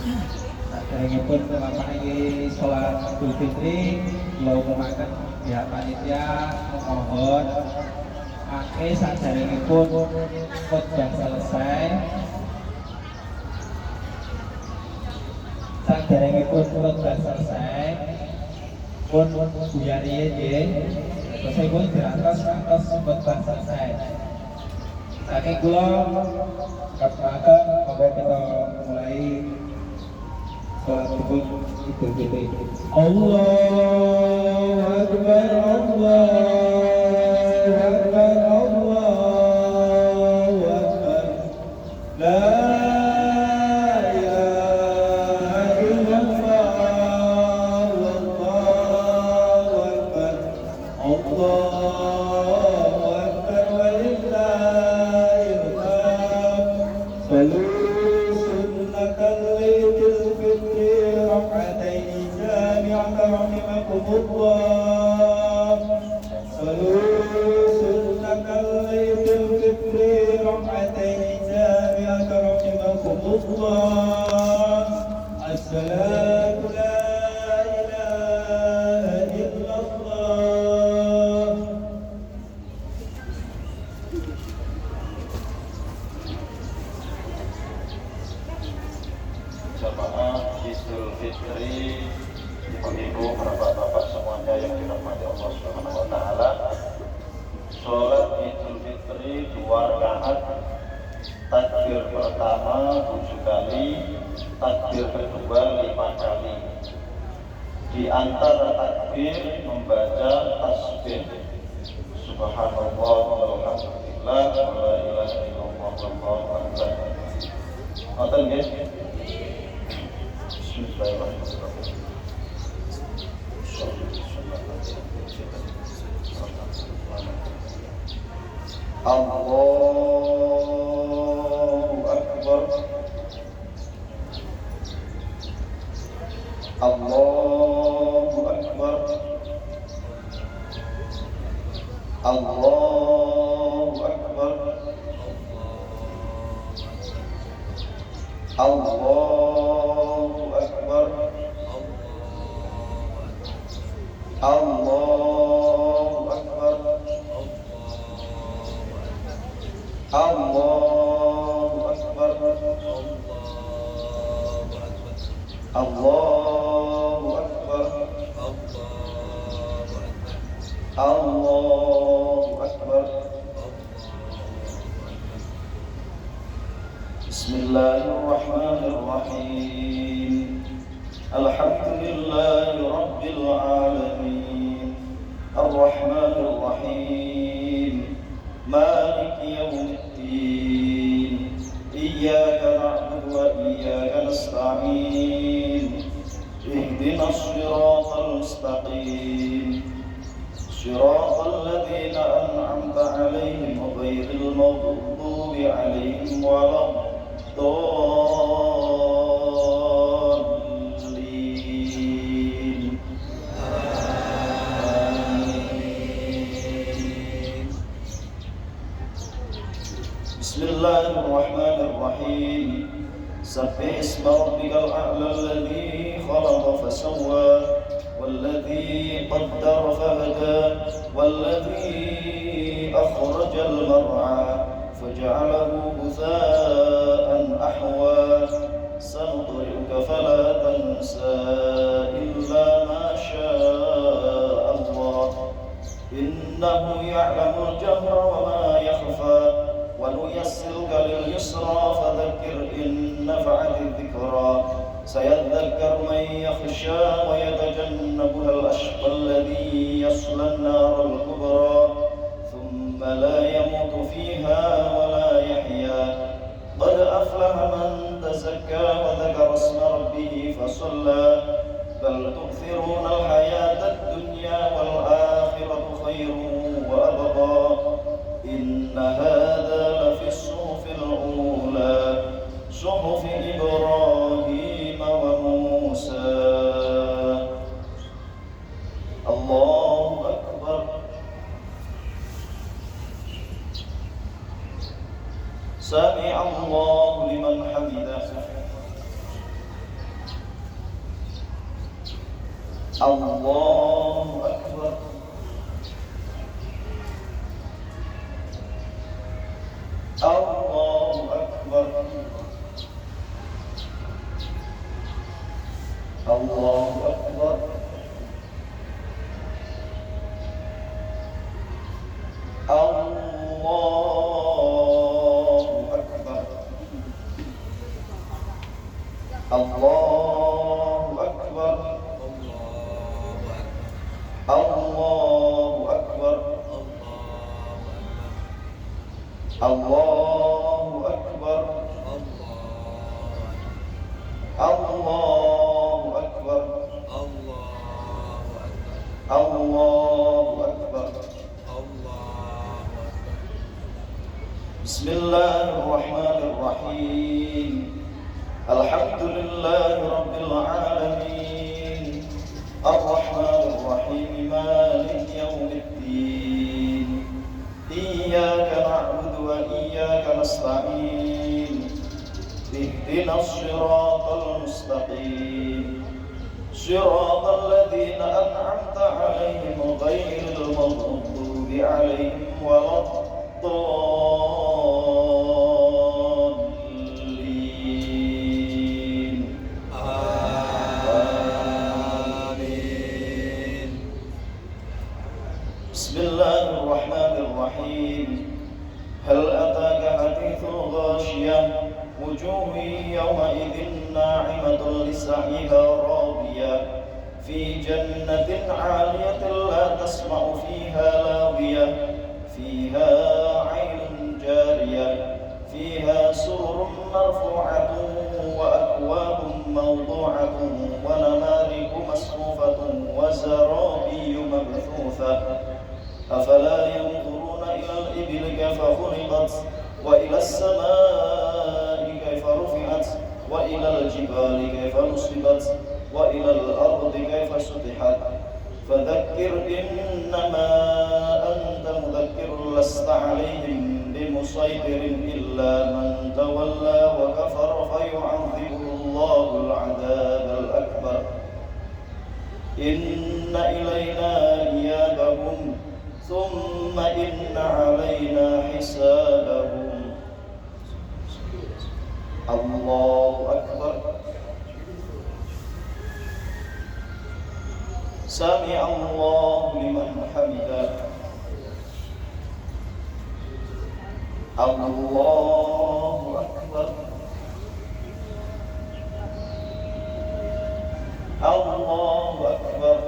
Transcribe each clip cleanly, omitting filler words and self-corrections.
Saderengipun memakai sholat Idul Fitri, kula umumaken pihak panitia memohon mangke saderengipun khotbah selesai, pun buyari nggih, selesai pun dirantos ngantos khotbah selesai. Saking kula katuraken monggo kita mulai sholat Idul Fitri. Allahu Akbar, Allahu Akbar, Allahu Akbar. La ilaha illallah, wallahu akbar. Allahu akbar walillahil hamd. Salu sunnatal Idul Fitri rak'ataini jami'atan rahimakumullah. Salu sunnatal Idul Fitri rak'ataini jami'atan rahimakumullah. As-salatu la ilaha illallah. Jamaah Idul Fitri, ibu-ibu, bapak-bapak semuanya yang dirahmati Allah Subhanahu wa taala. Sholat Idul Fitri 2 rakaat. Takbir pertama 7 kali, takbir kedua 5 kali. Di antara takbir membaca tasbih Subhanallah walhamdulillah wa la ilaha illallah wallahu akbar. Ngoten nggih? Bismillahirrahmanirrahim. Allahu Akbar. Allahu Akbar. Allahu Akbar. Allahu Akbar. Allahu Akbar. Allahu Akbar. Allahu Akbar. Allahu Akbar. Bismillahirrahmanirrahim. Alhamdulillahi Rabbil Alamin. Ar-Rahmanir Rahim. Maliki yawmiddin. Iyyaka na'budu wa iyyaka nasta'in. Ihdinas siratal mustaqim. Siratal ladzina an'amta 'alaihim ghairil maghdubi 'alaihim waladdallin. Bismillahirrahmanirrahim. Sabbih isma rabbikal a'la alladzi khalaqa fasawwa والذي قدر فهدى والذي أخرج المرعى فجعله غثاء أحوى سنقرئك فلا تنسى إلا ما شاء الله إنه يعلم الجهر وما يخفى ونيسرك لليسرى فذكر إن نفعت الذكرى سيذكر من يخشى ويتجنبها الأشقى الذي يصلى النار الكبرى ثم لا يموت فيها ولا يحيا قد أفلح من تزكى وذكر اسم ربه فصلى بل تؤثرون الحياة الدنيا والآخرة خير وأبقى إن هذا لفي الصحف الأولى صحف إبراهيم وموسى. الله أكبر. سمع الله لمن حمده. الله أكبر الله أكبر الله أكبر الله أكبر الله أكبر الله أكبر الله أكبر الله أكبر الله أكبر بسم الله الرحمن الرحيم الحمد لله رب العالمين الرحمن الرحيم مالك يوم الدين إياك نعبد وإياك نستعين اهدنا الصراط المستقيم صراط الذين أنعمت عليهم غير المغضوب عليهم ولا الضالين آمين. بسم الله الرحمن الرحيم هل أتاك حديث الغاشية وجوه يومئذ ناعمة لسعيها راضية في جنة عالية لا تسمع فيها لاغية فيها عين جارية فيها سرر مرفوعة وأكواب موضوعة ونمارق مصفوفة وزرابي مبثوثة أفلا ينظرون إلى الإبل كيف خلقت وإلى السماء كيف رفعت وإلى الجبال كيف نصبت وإلى الأرض كيف سطحت فذكر إنما أنت مذكر لست عليهم بمسيطر إلا من تولى وكفر فيعذبه الله العذاب الأكبر إن إلينا إيابهم ثم إن علينا حسابهم الله أكبر سمع الله لمن حمده الله أكبر الله أكبر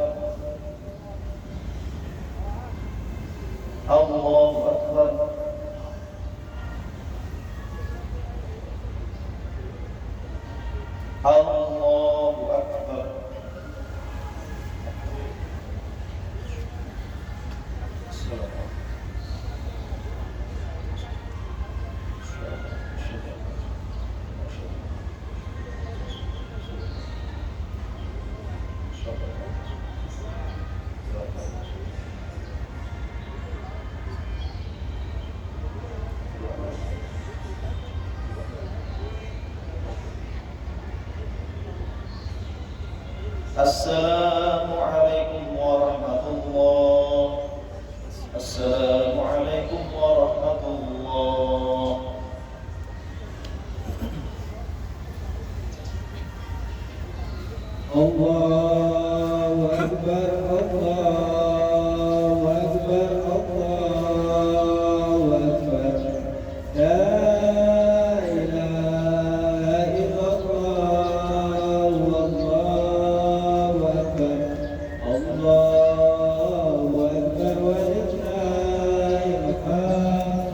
الله أكبر الله أكبر السلام عليكم ورحمة الله السلام عليكم ورحمة الله الله أكبر الله أكبر الله أكبر لا إله إلا الله والله أكبر الله أكبر ولله الحمد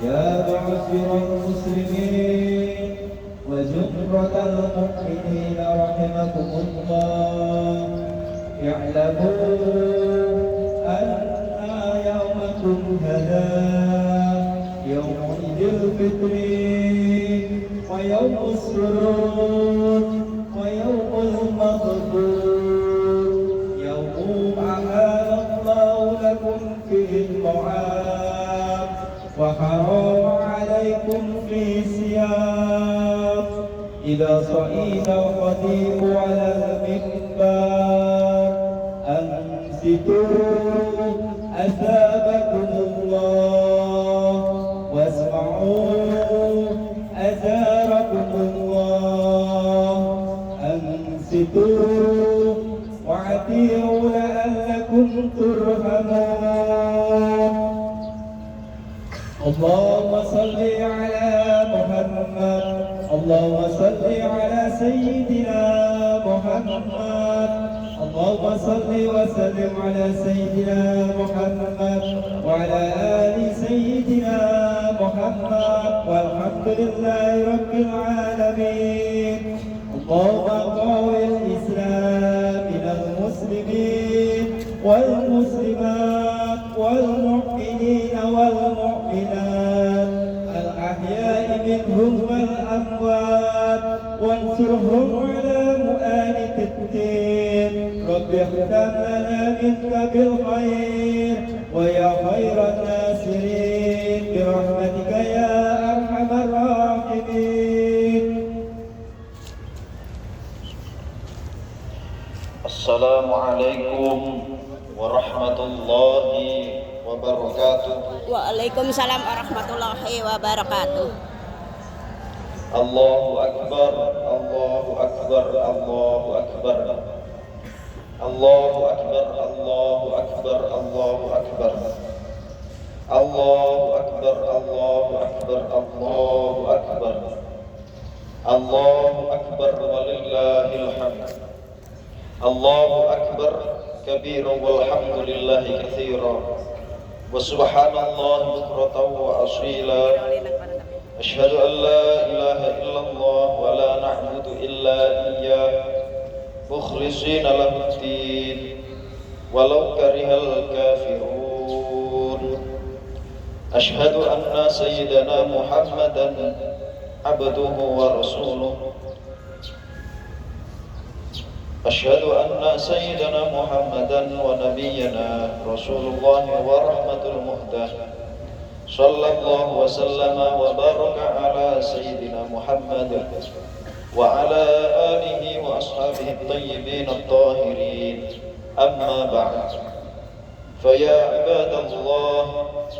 يا معشر المسلمين وزمرة المؤمنين رحمكم الله اعلموا أن يومكم هذا يوم عيد الفطر ويوم السرور ويوم المغفور يوم أحال الله لكم فيه الطعام وحرام عليكم فيه الصيام إذا صعد الخطيب على المنبر أنصتوا أثابكم الله واسمعوا أزاركم الله أنصتوا وأطيعوا لعلكم ترحمون اللهم صل على محمد اللهم صل على سيدنا محمد اللهم صل وسلم على سيدنا محمد وعلى آل سيدنا محمد والحمد لله رب العالمين اللهم قوي الإسلام من المسلمين والمسلمات والمؤمنين والمؤمنات الأحياء منهم والأموات وانصرهم على مؤانة الدين رب اختم لنا منك بالخير ويا خير الناصرين برحمتك يا أرحم الراحمين. Assalamualaikum warahmatullahi wabarakatuh. Waalaikumsalam warahmatullahi wabarakatuh. Allahu Akbar, Allahu Akbar, Allahu Akbar. Allahu Akbar, Allahu Akbar, Allahu Akbar. Allahu Akbar, Allahu Akbar, Allahu Akbar. Allahu Akbar walillahil hamd. Allahu Akbar kabiran walhamdulillahi katsiran wa subhanallahi bukratan wa asila. Asyhadu an la ilaha illallah wa la na'budu illa iyyah mukhlishina lahuddin walau karihal kafirun. Asyhadu anna sayyidana Muhammadan abduhu wa rasuluh. Asyhadu anna sayyidana Muhammadan wa nabiyyana Rasulullah wa rahmatul muhdah. Sallallahu wa sallama wa baraka ala sayyidina Muhammad wa ala alihi wa ashabihi at-tayyibin at-tahirin. Amma ba'd. Faya ibadallah,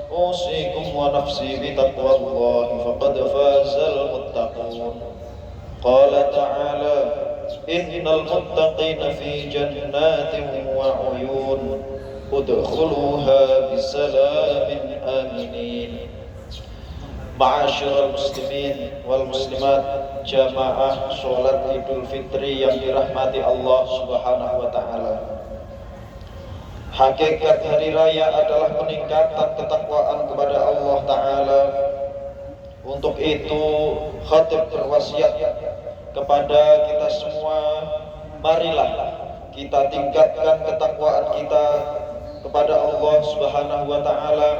usikum wa nafsi bi taqwallahi faqad fazal muttaqun. Qala ta'ala innal muttaqina fi jannatin wa uyun udkhuluha bisalamin aminin. Ma'asyiral muslimin wal muslimat, jamaah salat Idul Fitri yang dirahmati Allah Subhanahu wa taala. Hakikat hari raya adalah peningkatan ketakwaan kepada Allah taala. Untuk itu khatib berwasiat kepada kita semua, marilah kita tingkatkan ketakwaan kita kepada Allah Subhanahu wa taala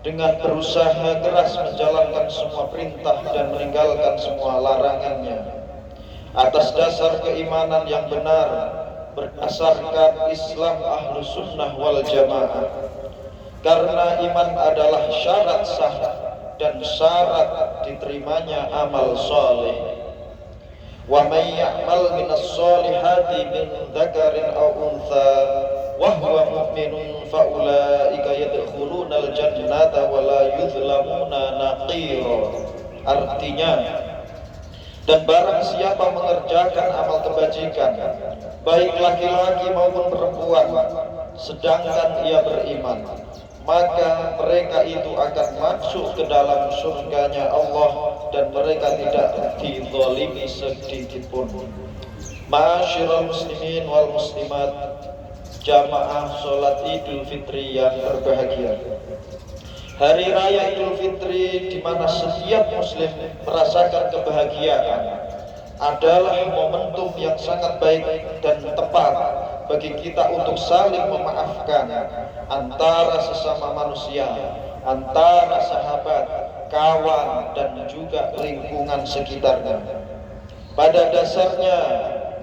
dengan berusaha keras menjalankan semua perintah dan meninggalkan semua larangannya atas dasar keimanan yang benar berdasarkan Islam Ahlus Sunnah wal Jamaah. Karena iman adalah syarat sah dan syarat diterimanya amal soleh. Wa may ya'mal minas solihati min dzakarin aw untha wa huwa mu'minun fa ulaika yadkhulunal jannata wa la yuzlamuna naqira. Artinya, dan barang siapa mengerjakan amal kebajikan baik laki-laki maupun perempuan sedangkan ia beriman, maka mereka itu akan masuk ke dalam surganya Allah dan mereka tidak dizalimi sedikit pun. Ma'asyiral muslimin wal muslimat, jamaah salat Idul Fitri yang berbahagia. Hari raya Idul Fitri di mana setiap muslim merasakan kebahagiaan adalah momentum yang sangat baik dan tepat bagi kita untuk saling memaafkan antara sesama manusia, antara sahabat, kawan, dan juga lingkungan sekitarnya. Pada dasarnya,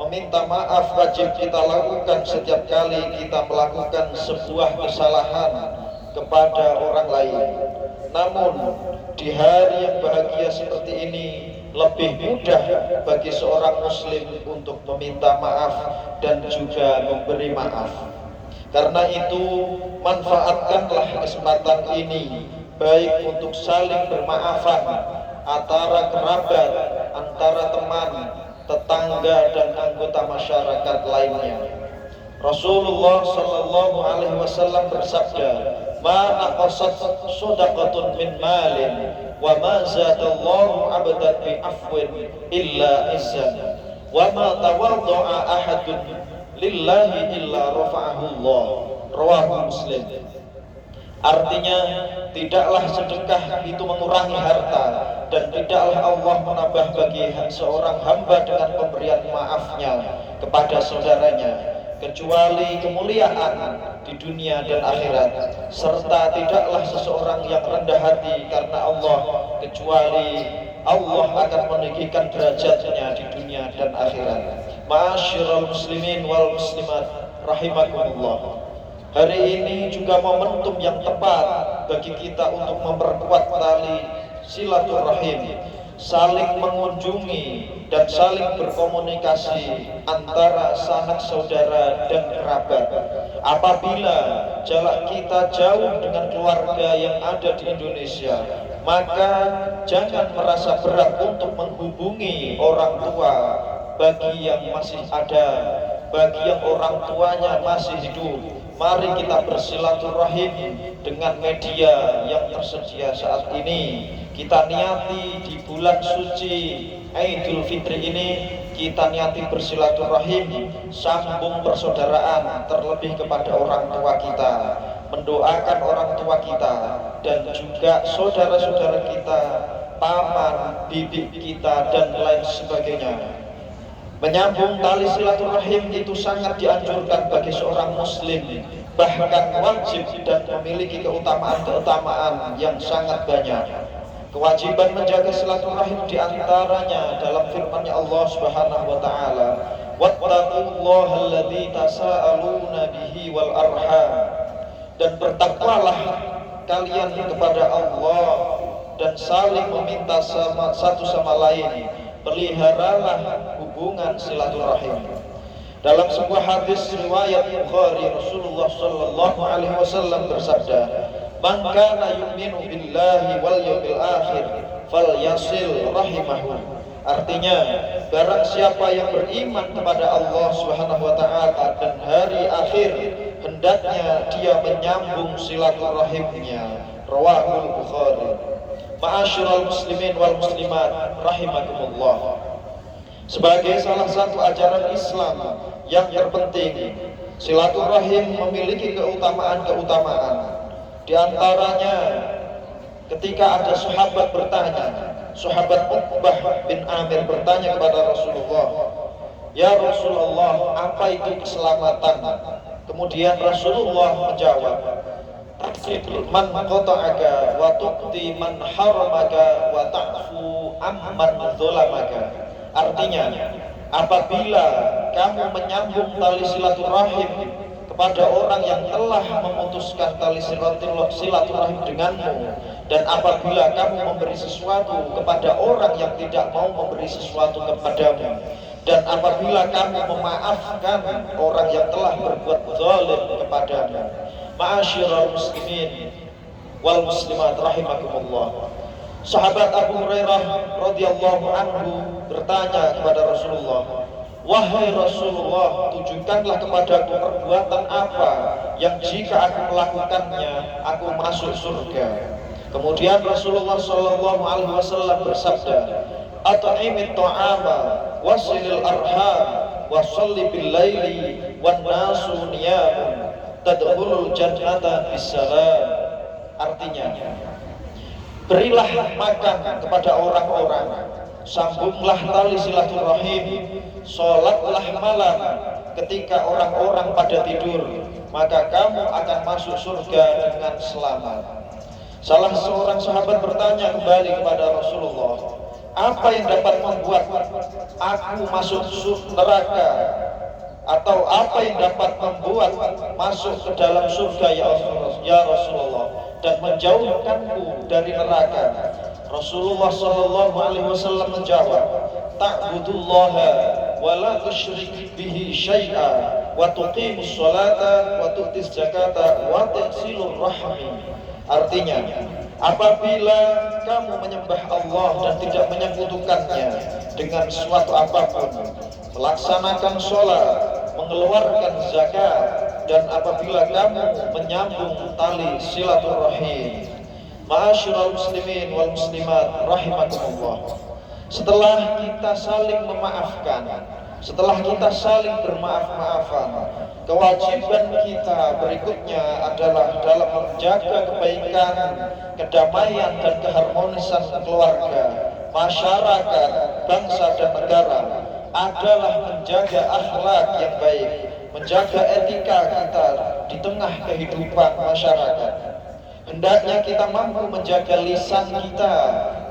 meminta maaf wajib kita lakukan setiap kali kita melakukan sebuah kesalahan kepada orang lain. Namun, di hari yang bahagia seperti ini, lebih mudah bagi seorang muslim untuk meminta maaf dan juga memberi maaf. Karena itu, manfaatkanlah kesempatan ini baik untuk saling bermaafan antara kerabat, antara teman, tetangga dan anggota masyarakat lainnya. Rasulullah sallallahu alaihi wasallam bersabda, "Ma naqasat shadaqatun min malin wa ma zadallahu 'abdan bi afwin illa izzan wa ma tawadda'a ahadun lillahi illa rafa'ahu Allah." Rawahu Muslim. Artinya, tidaklah sedekah itu mengurangi harta, dan tidaklah Allah menambah bagi seorang hamba dengan pemberian maafnya kepada saudaranya, kecuali kemuliaan di dunia dan akhirat. Serta tidaklah seseorang yang rendah hati karena Allah, kecuali Allah akan meninggikan derajatnya di dunia dan akhirat. Ma'asyiral muslimin wal muslimat rahimakumullah. Hari ini juga momentum yang tepat bagi kita untuk memperkuat tali silaturahim, saling mengunjungi dan saling berkomunikasi antara sanak saudara dan kerabat. Apabila jarak kita jauh dengan keluarga yang ada di Indonesia, maka jangan merasa berat untuk menghubungi orang tua bagi yang masih ada, bagi yang orang tuanya masih hidup. Mari kita bersilaturahim dengan media yang tersedia saat ini. Kita niati di bulan suci Idul Fitri ini, kita niati bersilaturahim, sambung persaudaraan, terlebih kepada orang tua kita, mendoakan orang tua kita dan juga saudara-saudara kita, paman, bibi kita dan lain sebagainya. Menyambung tali silaturahim itu sangat dianjurkan bagi seorang muslim, bahkan wajib dan memiliki keutamaan-keutamaan yang sangat banyak. Kewajiban menjaga silaturahim diantaranya dalam firman-Nya Allah Subhanahu wa taala, "Wattaqullaha alladzi tasaaluna bihi wal arham." Dan bertakwalah kalian kepada Allah dan saling meminta satu sama lain. Peliharalah hubungan silaturahim. Dalam sebuah hadis riwayat Bukhari, Rasulullah sallallahu alaihi wasallam bersabda, "Man kana yu'minu billahi wal yawmil akhir falyasil rahimahu." Artinya, barang siapa yang beriman kepada Allah Subhanahu wa taala dan hari akhir, hendaknya dia menyambung silaturahimnya. Rawahul Bukhari. Ma'asyiral muslimin wal muslimat rahimakumullah. Sebagai salah satu ajaran Islam yang terpenting, silaturahim memiliki keutamaan-keutamaan. Di antaranya, ketika ada sahabat bertanya, sahabat Uqbah bin Amir bertanya kepada Rasulullah, "Ya Rasulullah, apa itu keselamatan?" Kemudian Rasulullah menjawab, "Man qata'aka wa tuqti man haramaka wa ta'fu amman dzalamaka." Artinya, apabila kamu menyambung tali silaturahim kepada orang yang telah memutuskan tali silaturahim denganmu, dan apabila kamu memberi sesuatu kepada orang yang tidak mau memberi sesuatu kepadamu, dan apabila kamu memaafkan orang yang telah berbuat zalim kepadamu. Ma'asyiral muslimin wal muslimat rahimakumullah. Sahabat Abu Hurairah radhiyallahu anhu bertanya kepada Rasulullah, "Wahai Rasulullah, tunjukkanlah kepadaku perbuatan apa yang jika aku melakukannya aku masuk surga." Kemudian Rasulullah sallallahu alaihi wasallam bersabda, "At'imit ta'ama wasilil arham wa sholli bil laili wan nasu niyamun tadkhulul jannata bisalam." Artinya, berilah makan kepada orang-orang, sambunglah tali silaturahim, sholatlah malam ketika orang-orang pada tidur, maka kamu akan masuk surga dengan selamat. Salah seorang sahabat bertanya kembali kepada Rasulullah, "Apa yang dapat membuat aku masuk neraka? Atau apa yang dapat membuat masuk ke dalam surga ya Rasulullah, dan menjauhkanku dari neraka?" Rasulullah sallallahu alaihi wasallam menjawab, ta'budullaha wa la tusyrik bihi syai'a wa tuqimus sholata wa tu'tiz zakata wa tasilur rahmi. Artinya, apabila kamu menyembah Allah dan tidak menyekutukannya dengan suatu apapun, melaksanakan sholat, mengeluarkan zakat, dan apabila kamu menyambung tali silaturahim. Ma'asyiral muslimin wal muslimat rahimakumullah. Setelah kita saling memaafkan, setelah kita saling bermaaf-maafan, kewajiban kita berikutnya adalah dalam menjaga kebaikan, kedamaian dan keharmonisan keluarga, masyarakat, bangsa dan negara adalah menjaga akhlak yang baik, menjaga etika kita di tengah kehidupan masyarakat. Hendaknya kita mampu menjaga lisan kita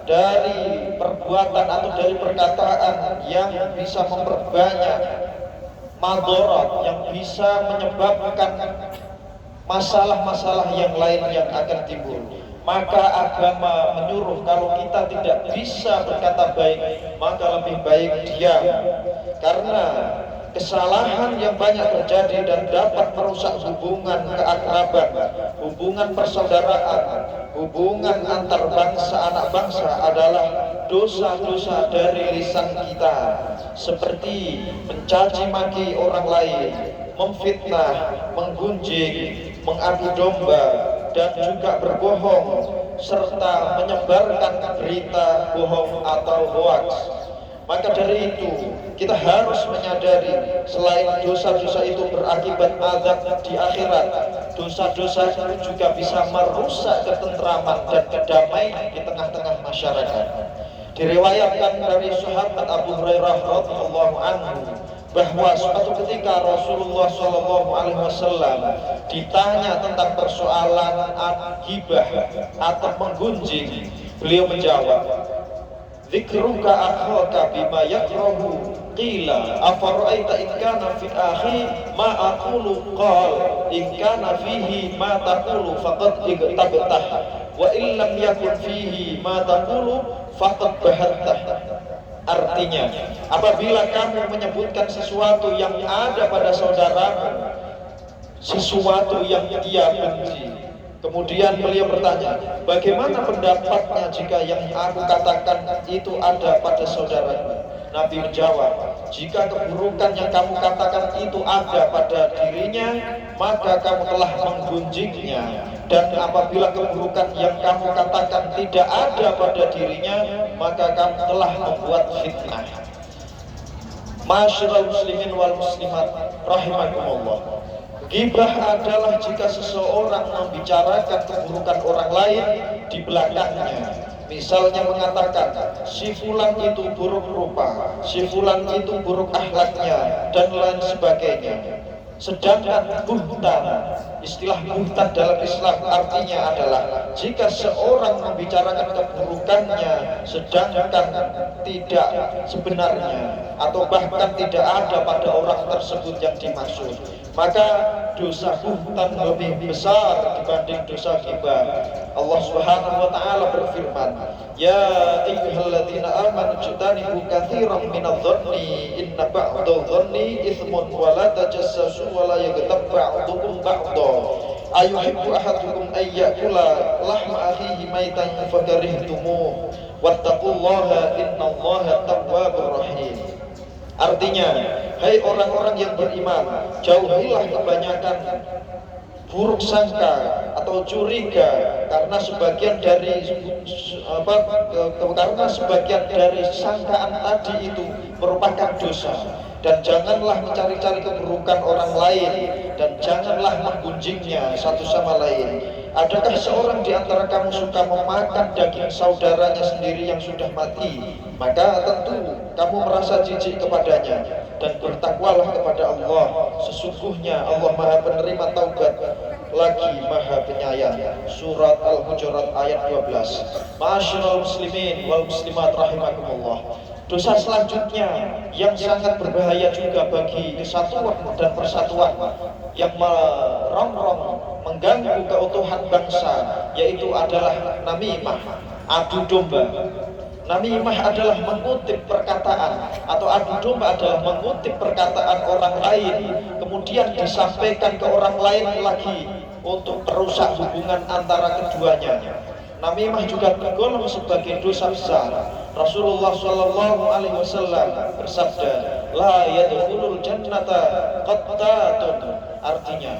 dari perbuatan atau dari perkataan yang bisa memperbanyak madharat, yang bisa menyebabkan masalah-masalah yang lain yang akan timbul. Maka agama menyuruh kalau kita tidak bisa berkata baik, maka lebih baik diam. Karena kesalahan yang banyak terjadi dan dapat merusak hubungan keakraban, hubungan persaudaraan, hubungan antar bangsa anak bangsa adalah dosa-dosa dari lisan kita, seperti mencaci maki orang lain, memfitnah, menggunjing, mengadu domba, dan juga berbohong, serta menyebarkan berita bohong atau hoax. Maka dari itu kita harus menyadari selain dosa-dosa itu berakibat azab di akhirat, dosa-dosa itu juga bisa merusak ketentraman dan kedamaian di tengah-tengah masyarakat. Diriwayatkan dari sahabat Abu Hurairah radhiyallahu anhu bahwa suatu ketika Rasulullah sallallahu alaihi wasallam ditanya tentang persoalan ghibah atau menggunjing, beliau menjawab, "Dzikruka akhaka bima yakrahu qila afara'aita in kana fi akhi ma aqulu qal in kana fihi ma taqulu faqad igtabtah wa in lam yakun fihi ma taqulu faqad bahattah." Artinya, apabila kamu menyebutkan sesuatu yang ada pada saudaramu, sesuatu yang dia benci, kemudian beliau bertanya, bagaimana pendapatnya jika yang aku katakan itu ada pada saudaramu? Nabi menjawab, jika keburukan yang kamu katakan itu ada pada dirinya, maka kamu telah menggunjingnya. Dan apabila keburukan yang kamu katakan tidak ada pada dirinya, maka kamu telah membuat fitnah. Ma'asyiral muslimin wal muslimat rahimakumullah. Ghibah adalah jika seseorang membicarakan keburukan orang lain di belakangnya. Misalnya mengatakan, si fulan itu buruk rupa, si fulan itu buruk akhlaknya, dan lain sebagainya. Sedangkan buhtan, istilah buhtan dalam Islam artinya adalah jika seorang membicarakan keburukannya sedangkan tidak sebenarnya atau bahkan tidak ada pada orang tersebut yang dimaksud, maka dosa buhtan lebih besar dibanding dosa ghibah. Allah Subhanahu wa taala berfirman, "Ya ayyuhalladzina amanu ijtanibu katsiran minadh-dhanni inna ba'dadh-dhanni itsmun wa la tajassasu wa la yaghtab ba'dukum ba'dha ayuhibbu ahadukum ay ya'kula lahma akhihi maitan fakarihtumuh wattaqullaha innallaha tawwabur rahim." Artinya, hai orang-orang yang beriman, jauhilah kebanyakan buruk sangka atau curiga karena sebagian dari sangkaan tadi itu merupakan dosa. Dan janganlah mencari-cari keburukan orang lain, dan janganlah menggunjingnya satu sama lain. Adakah seorang di antara kamu suka memakan daging saudaranya sendiri yang sudah mati? Maka tentu kamu merasa jijik kepadanya, dan bertakwalah kepada Allah. Sesungguhnya Allah Maha Penerima Taubat lagi Maha Penyayang. Surat Al-Hujurat ayat 12. Ma'asyiral muslimin wal muslimat rahimakumullah. Dosa selanjutnya yang sangat berbahaya juga bagi kesatuan dan persatuan, yang merongrong mengganggu keutuhan bangsa, yaitu adalah namimah. adu domba. Namimah adalah mengutip perkataan, atau adu domba adalah mengutip perkataan orang lain kemudian disampaikan ke orang lain lagi untuk merusak hubungan antara keduanya. Namimah juga tergolong sebagai dosa besar. Rasulullah Shallallahu Alaihi Wasallam bersabda, la yadkhulul jannata qattatun, artinya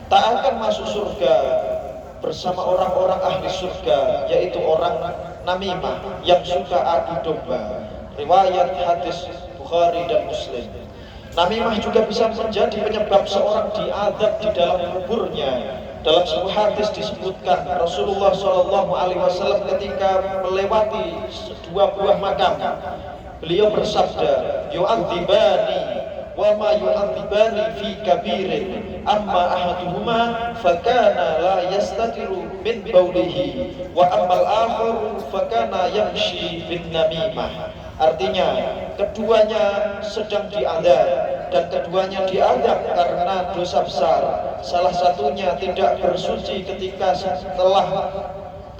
tak akan masuk surga bersama orang-orang ahli surga, yaitu orang namimah yang suka adu domba. Riwayat hadis Bukhari dan Muslim. Namimah juga bisa menjadi penyebab seorang diazab di dalam kuburnya. Dalam sebuah hadis disebutkan Rasulullah Shallallahu Alaihi Wasallam ketika melewati dua buah makam, beliau bersabda, yu'adzibani wa ma yu'adzibani fi kabirin, amma ahaduhuma fakana la yastatiru min baulihi wa ammal akharu fakana yamshi bin namimah. Artinya keduanya sedang diazab, dan keduanya diazab karena dosa besar. Salah satunya tidak bersuci ketika setelah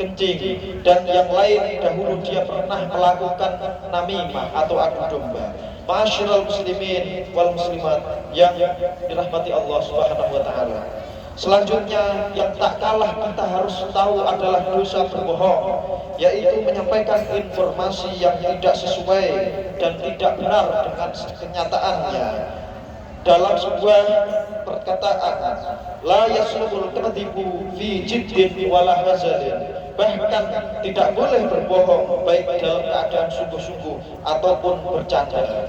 kencing, dan yang lain dahulu dia pernah melakukan namimah atau adu domba. Ma'asyiral muslimin wal muslimat yang dirahmati Allah Subhanahu wa taala. Selanjutnya yang tak kalah kita harus tahu adalah dosa berbohong, yaitu menyampaikan informasi yang tidak sesuai dan tidak benar dengan kenyataannya. Dalam sebuah perkataan, la yasluhul kadhibu fi jiddin wala hazalin, bahkan tidak boleh berbohong baik dalam keadaan sungguh-sungguh ataupun bercanda.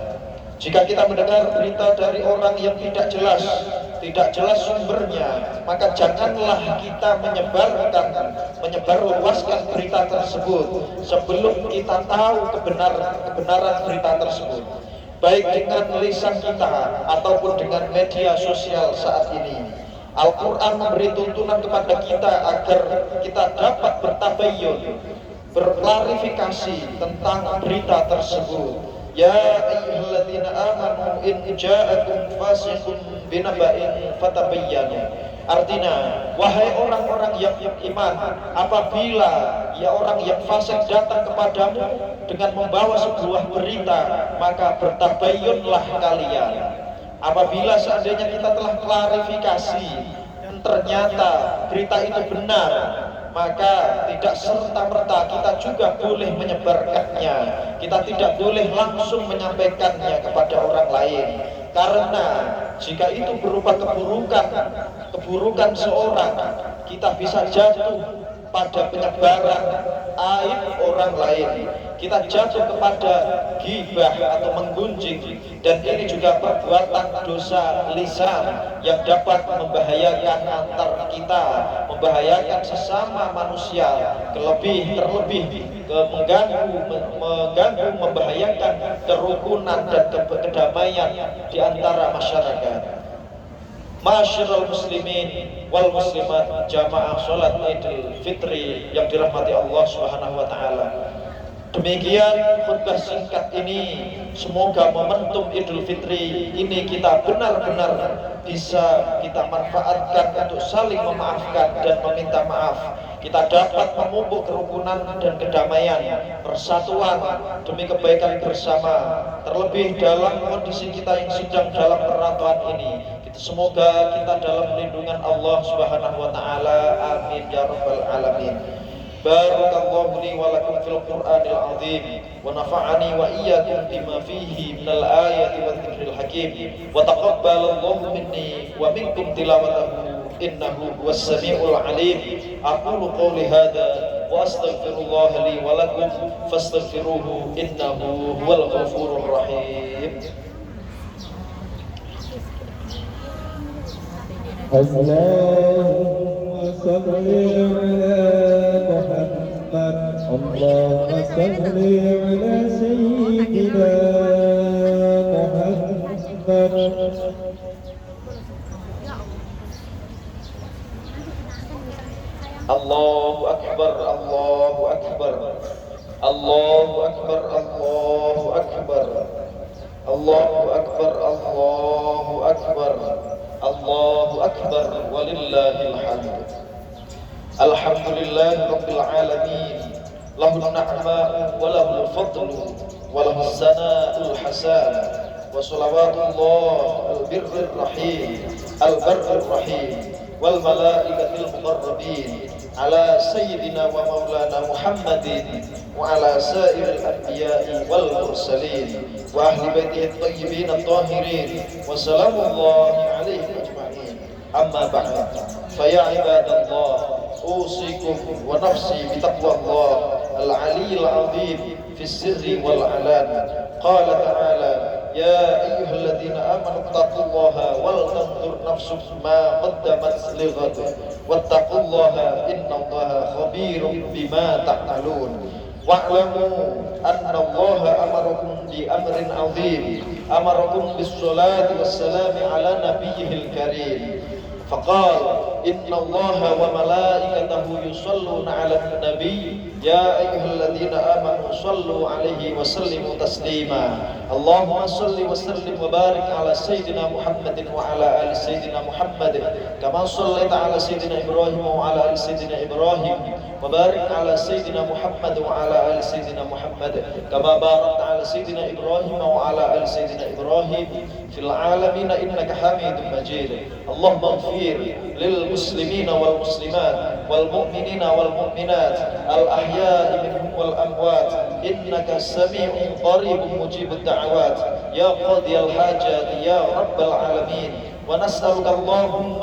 Jika kita mendengar berita dari orang yang tidak jelas sumbernya, maka janganlah kita menyebarluaskan berita tersebut sebelum kita tahu kebenaran berita tersebut, baik dengan lisan kita ataupun dengan media sosial saat ini. Al-Quran memberi tuntunan kepada kita agar kita dapat bertabayyun, berklarifikasi tentang berita tersebut. Ya ayyuhalladzina amanu in ja'akum fasiqun binaba'in fatabayyanu. Artinya, wahai orang-orang yang iman, apabila orang yang fasik datang kepadamu dengan membawa sebuah berita, maka bertabayyunlah kalian. Apabila seandainya kita telah klarifikasi dan ternyata berita itu benar, maka tidak serta-merta kita juga boleh menyebarkannya. Kita tidak boleh langsung menyampaikannya kepada orang lain, karena jika itu berupa keburukan seorang, kita bisa jatuh pada penyebaran aib orang lain. Kita jatuh kepada ghibah atau menggunjing, dan ini juga perbuatan dosa lisan yang dapat membahayakan antar kita, membahayakan sesama manusia, terlebih mengganggu, membahayakan kerukunan dan kedamaian di antara masyarakat. Ma'asyiral muslimin wal muslimat, jamaah salat Idul Fitri yang dirahmati Allah Subhanahu wa taala. Demikian khutbah singkat ini, semoga momentum Idul Fitri ini kita benar-benar bisa kita manfaatkan untuk saling memaafkan dan meminta maaf. Kita dapat memupuk kerukunan dan kedamaian, persatuan demi kebaikan bersama. Terlebih dalam kondisi kita yang sedang dalam perantauan ini, semoga kita dalam lindungan Allah Subhanahu wa taala. Amin ya rabbal alamin. Barakallahu li wa lakum fil Qur'anil azim, wa nafa'ani wa iyyakum bima fihi minal ayati wadh dzikril hakim, wa taqabbalallahu minni wa minkum tilawatahu innahu huwas samiul alim. Aqulu qawli hadza wa astaghfirullah li wa lakum fastaghfiruhu innahu huwal ghafurur rahim. Allahumma salli ala Muhammad, Allahumma salli ala Sayyidina Muhammad. Allahu akbar, Allahu akbar, Allahu akbar, Allahu akbar, Allahu akbar, Allahu akbar, Allahu akbar, walillahil hamd. Alhamdulillah rabbil alamin, له النعماء وله الفضل وله الثناء الحسن، وصلوات الله البر الرحيم البر الرحيم والملائكة المقربين على سيدنا ومولانا محمد وعلى سائر الأنبياء والمرسلين وأهل بيته الطيبين الطاهرين وسلام الله عليهم أجمعين. أما بعد، فيا عباد الله، أوصيكم ونفسي بتقوى الله العلي العظيم في السر والعلان. قال تعالى: يا أيها الذين آمنوا اتقوا الله ولتنظر نفس ما قدمت لغد واتقوا الله إن الله خبير بما تعملون. واعلموا أن الله أمركم بأمر عظيم، أمركم بالصلاة والسلام على نبيه الكريم، فقال: إن الله وملائكته يصلون على النبي يا أيها الذين آمنوا صلوا عليه وسلموا تسليما. اللهم صل وسلم وبارك على سيدنا محمد وعلى آل سيدنا محمد كما صليت على سيدنا إبراهيم وعلى آل سيدنا إبراهيم، وبارك على سيدنا محمد وعلى آل سيدنا محمد كما باركت على سيدنا إبراهيم وعلى آل سيدنا إبراهيم في العالمين إنك حميد مجيد. اللهم اغفر للمسلمين والمسلمات والمؤمنين والمؤمنات الأحياء منهم والأموات إنك سميع قريب مجيب الدعوات يا قاضي الحاجات يا رب العالمين. ونسألك اللهم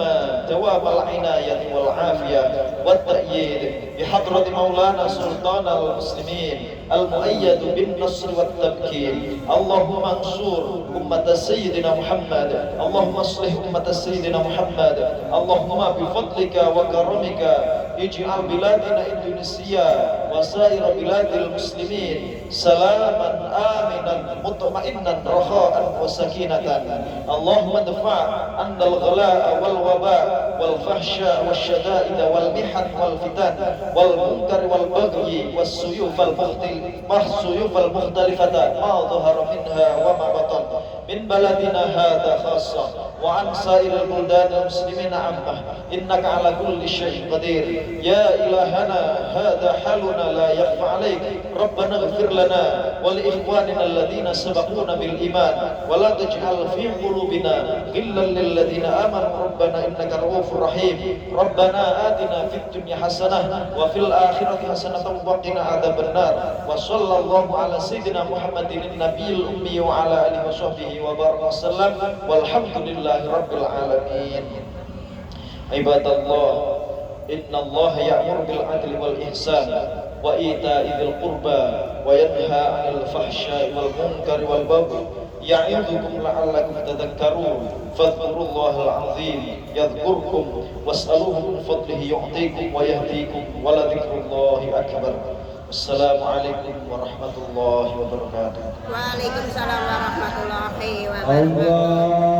دوام العناية والعافية والتأييد بحضرة مولانا سلطان المسلمين المؤيد بالنصر والتمكين. اللهم انصر أمة سيدنا محمد، اللهم اصلح أمة سيدنا محمد، اللهم بفضلك وكرمك اجعل بلادنا إندونيسيا وسائر بلاد المسلمين سلاما آمنا مطمئنا رخاء وسكينة. اللهم ادفع عنا الغلاء والوباء والفحشاء والشدائد والمحن والفتن والمنكر والبغي والسيوف المختلفة ما ظهر منها وما بطن من بلدنا هذا خاصة وعن سائر البلدان المسلمين عامة، إنك على كل شيء قدير. يا إلهنا هذا حالنا لا يخفى عليك. ربنا اغفر لنا ولإخواننا الذين سبقونا بالإيمان ولا تجعل في قلوبنا غلا للذين آمنوا ربنا إنك رؤوف رحيم. ربنا آتنا في الدنيا حسنة وفي الآخرة حسنة وقنا عذاب النار. وصلى الله على سيدنا محمد النبي الأمي وعلى آله وصحبه وبارك وسلم والحمد لله رب العالمين. عباد الله، إن الله يأمر بالعدل والإحسان وإيتاء ذي القربى وينهى عن الفحشاء والمنكر والبغي يعظكم لعلكم تذكرون. فاذكروا الله العظيم يذكركم واسألوه من فضله يعطيكم ويهديكم ولذكر الله أكبر. السلام عليكم ورحمة الله وبركاته. Waalaikumsalam warahmatullahi wabarakatuh. Allah